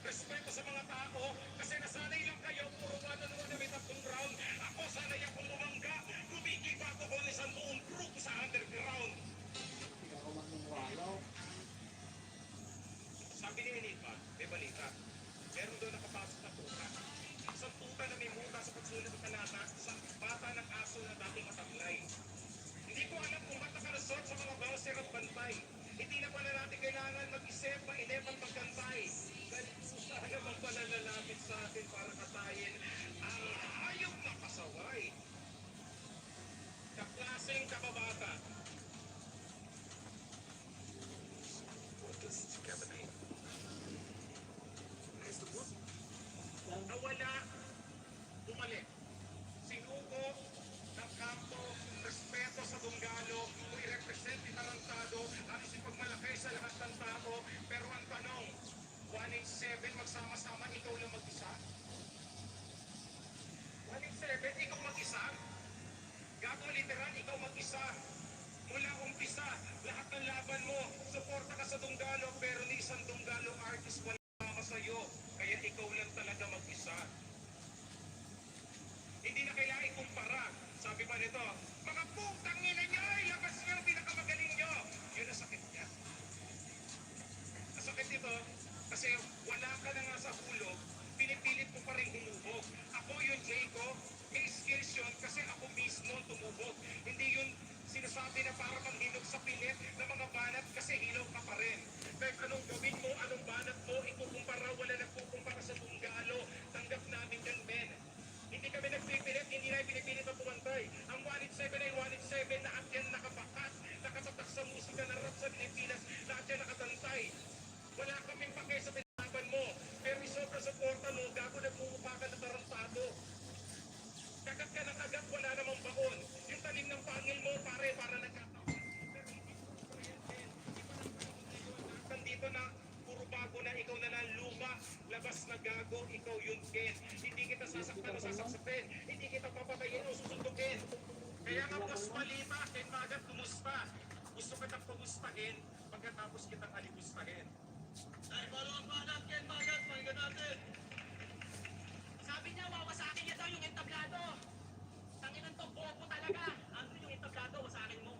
[SPEAKER 5] Respeto sa mga tao kasi nasanay lang kayo puro one-on-one na may tatlong round. Ako sanay akong bumangga, lumikipat ako ng isang buong group sa underground. Sabi ni Enigma, may balita. Meron doon nakapasok na puta. Isang puta na may muta sa pagsulat ng talata sa bata ng aso na dating mataglay. Hindi ko alam kung ba't nakaresort sa mga bowser at bantay. Hindi na pala natin kailangan mag-isip, mainip at magkantay. Dahil sana bang pala lalapit sa atin para katayin ang hayop na pasaway. Kaklaseng kababata. What does Kevin mean? Nawala, bumalik. Sinuko ng kampo, respeto sa Dunggalo, kung i-represent ni Tarantado, ang isipagmalaki sa lahat ng tao. Pero ang tanong, 187 magsama-sama, ikaw lang mag-isa? 187, ikaw mag-isa? Gago literal, ikaw mag-isa. Mula umpisa, lahat ng laban mo, suporta ka sa Dunggalo, pero ni isang Dunggalo artist wala ka sa'yo. Kaya ikaw lang talaga mag-isa. Hindi na kailangan ikumpara. Sabi pa nito, mga putang ina nyo, ilabas nyo ang pinakamagaling nyo. Yun ang sakit niya. Ang sakit nito, kasi wala ka na nga sa hulog, pinipilit ko pa rin humubog. Ako yun, Jayco, may skills yun kasi ako mismo tumubog. Hindi yun sinasabi na para kang hinog sa pilit ng mga banat kasi hilaw ka pa rin. Kahit anong gawin mo, anong banat mo, ikukumpara, wala nagkukumpara sa Dunggalo. Tanggap namin yan, men. Hindi kami nagpipilit, hindi na pinipilit ang pumantay. Ang 187 ay 187, lahat yan nakabakat, nakatatak sa musika na rap sa Pilipinas, lahat yan nakatantay. Wala kaming pakay sa pinaban mo, pero isobra suporta mo, gago nagmumukha ka na tarantado. Kagat ka ng kagat, wala namang baon. Yung tanim ng pangil mo, pare, para nagkataon. Pero hindi ko dito na puro bago na ikaw na lang luma, labas na gago, ikaw yung Ken. Hindi kita sasaktan o sasaksakin, hindi kita papatayin o susundukin. Kaya nga boss Malita, Ken Magat, kumusta? Gusto kitang pagustahin, pagkatapos kitang alibustahin. Dahil balo ang Magat, Ken Magat, pakinggan natin. Sabi niya, wawasakin niya daw yung entablado. Tanginan to, bobo talaga. Ano yung entablado, wasakin mo.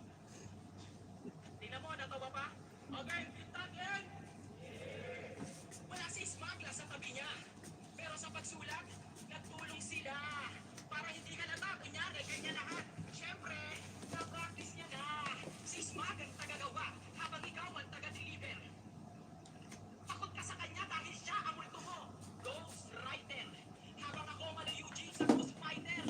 [SPEAKER 5] Tingnan mo, natawa pa? Okay, tagin! Wala si Smagla sa tabi niya. Pero sa pagsulat, nagtulong sila. Para hindi ka nata, kunyari, ganyan lahat. Siyempre, na-practice niya na. Si Smag ang tagagawa, habang ikaw ang taga-deliver. Takot ka sa kanya dahil siya ang multo mo. Ghost Rider. Habang ako malayo Eugene sa Ghost Fighter.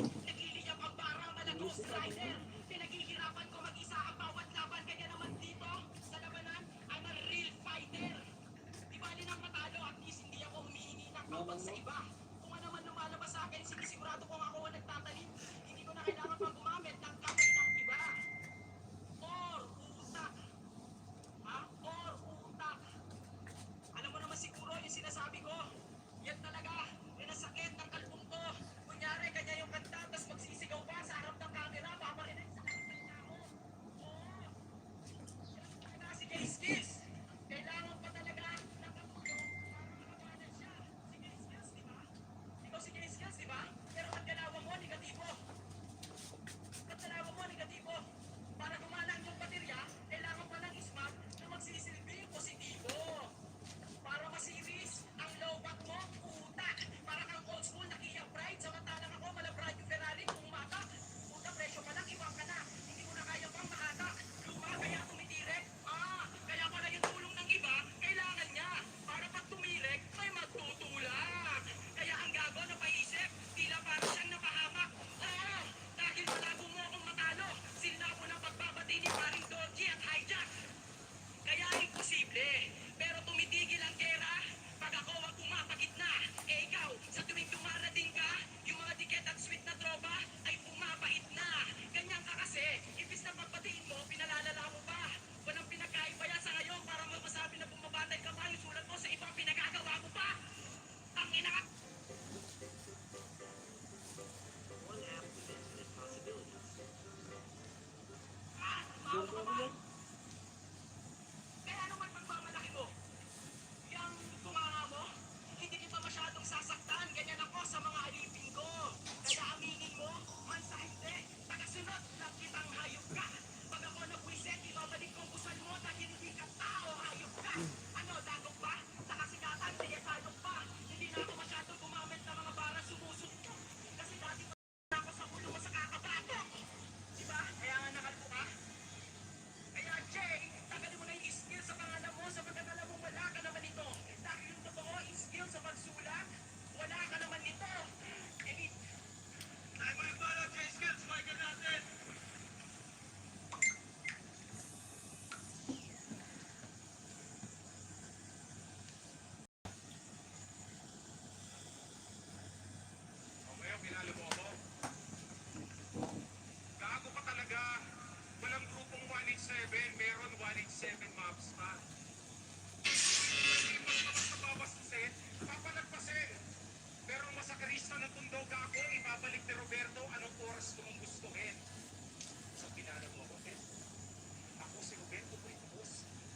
[SPEAKER 5] 7 maps pa. Hindi pa naman sa babastusin, papalagpasin. Pero ang masakarista ng tundog ako, ibabalik ni Roberto anong oras ko mong gustuhin. Sa pinanag mo, bakit? Ako si Roberto Britos,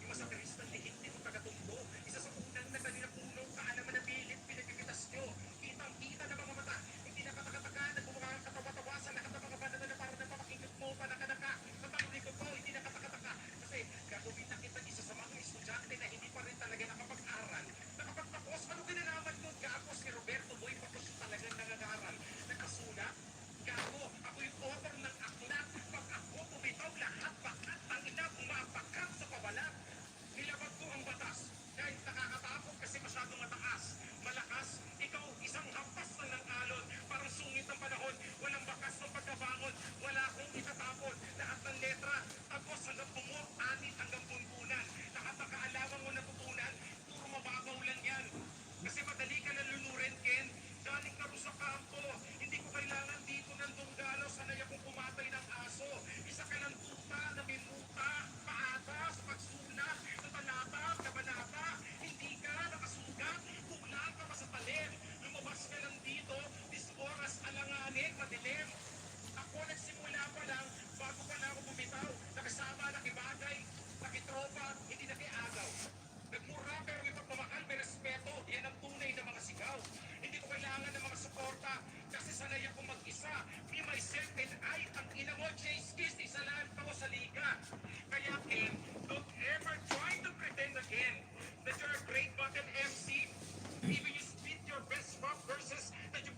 [SPEAKER 5] yung masakarista lihit nito taga-tundo. Isa sa unang natali na puno, kaalaman na bilit, pinagkikitas nyo. Kitang-kita na mga mata, hindi nakataka-taka, nagmumukha ang katawa-tawasan, nakatama ba na para na pamakingit mo, panaka-naka. Sa panglikod ko, hindi nakataka-taka. Kasi gagawin na kita isa sa mga estudyante na hindi pa rin talaga nakapag-aral. Nakapagtapos, ano kinalaman mo? Gago si Roberto Boy, tapos talagang nangag-aral. Nakasulat, gago, ako yung author ng aklat. Pag ako bumitaw lahat, bakat ang ina, bumabakat sa pabalat. Nilabag ko ang batas, kahit nakakatakot kasi masyadong mataas. Malakas, ikaw isang hampas na ng alon. Parang sungit ng panahon, walang bakas ng pagkabangon. Wala akong itatapon, lahat ng letra, tagos hanggang bungo, anit hanggang bunbunan. Lahat ng kaalaman mo natutunan, puro mababaw lang yan. Kasi madali ka na lunurin, Ken. Galing ka rin sa kampo. Hindi ko kailangan dito ng dunggalo. Sanay akong pumatay ng aso. Isa ka ng tuta na minuta. Paatas, pagsulat, sa talata, kabanata. Hindi ka nakasugat. Kulang ka pa sa talim. Lumabas ka lang dito. This oras alanganin, madilim. Ako nagsimula pa lang bago pa na ako bumitaw. Nakasama, nakibagay, nakitropa, hindi nakiagaw. Nagmura pero may pagmamahal, may respeto. Yan ang tunay na mga sigaw. Hindi ko kailangan ng mga suporta kasi sanay ako mag-isa. Me, myself, and I, ang ina mo, Chase Kiss, isa lang ako sa liga. Kaya, Ken, don't ever try to pretend again that you're a great button MC. Even you spit your best rap verses that you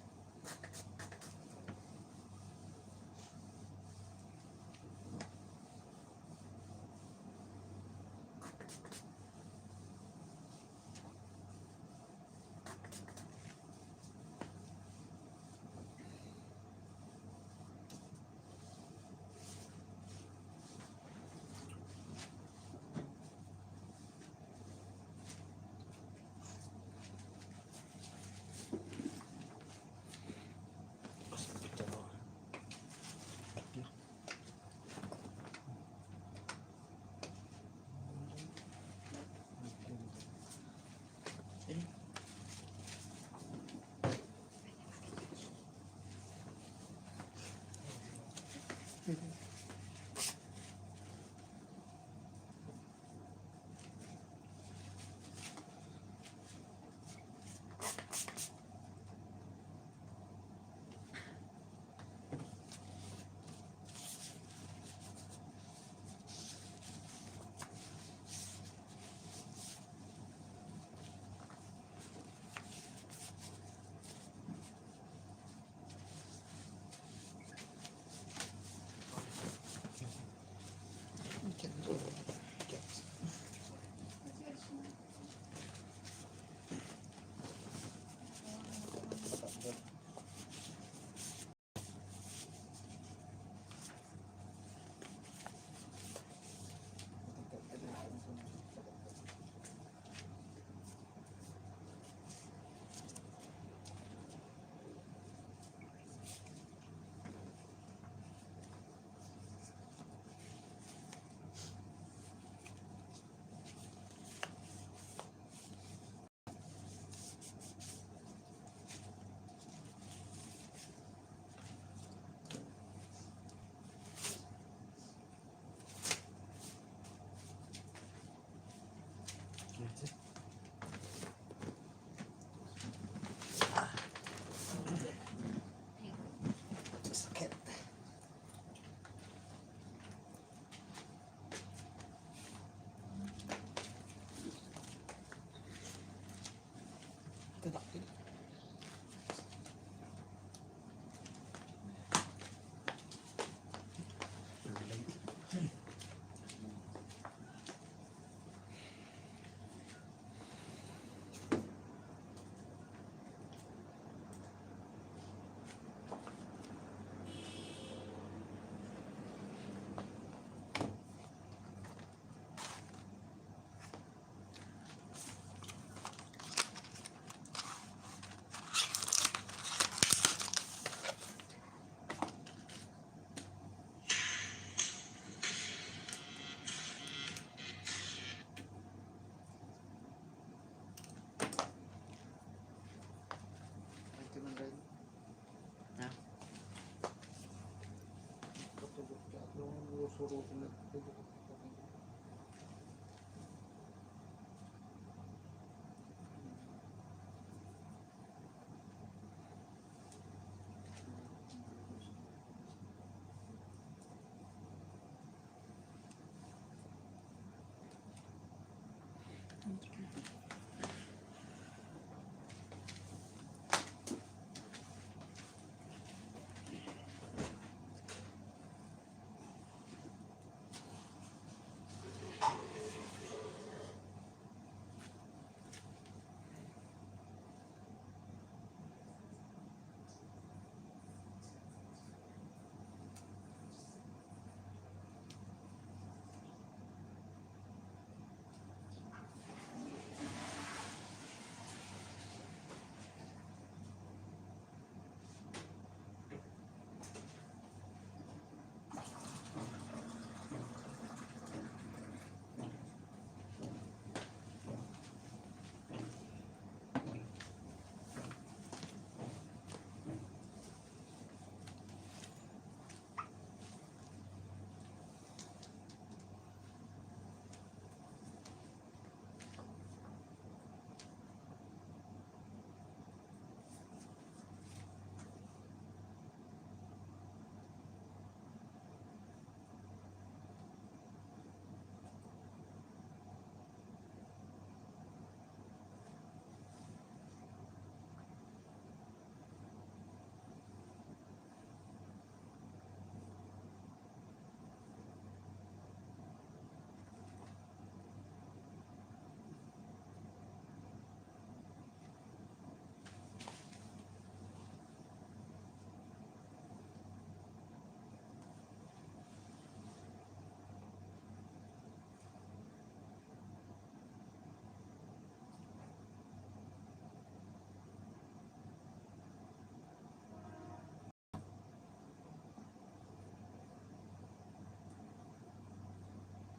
[SPEAKER 1] susurutin na.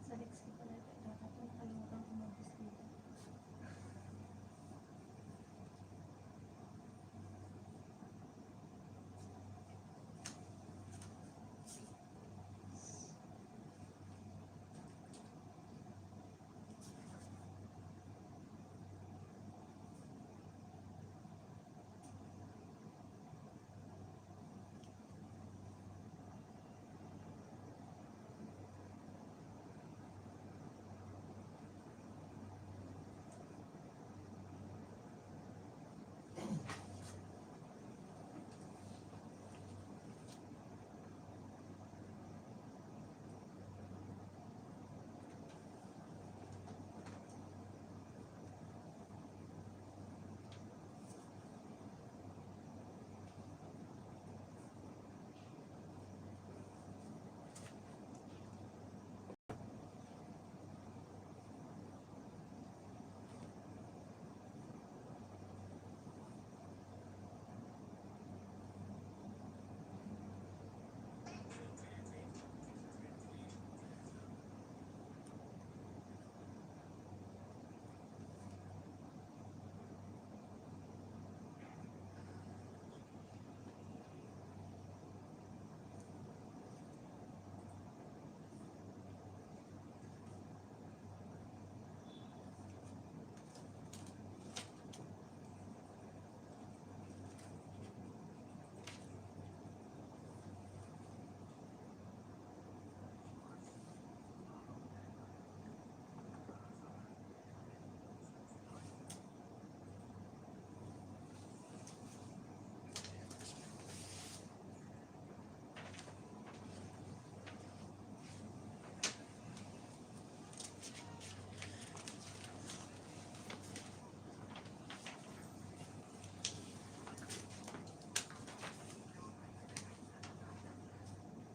[SPEAKER 3] Sa next ko pala ito. Dapat yung kalimutan ko mag-dito.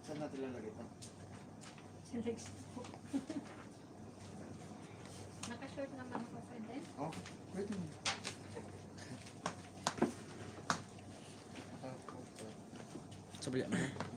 [SPEAKER 1] Saan natin lalagay ito?
[SPEAKER 3] Sa next ko. Naka-short naman ako, pwede?
[SPEAKER 1] Oh, wait a minute.
[SPEAKER 2] Sa bali mo.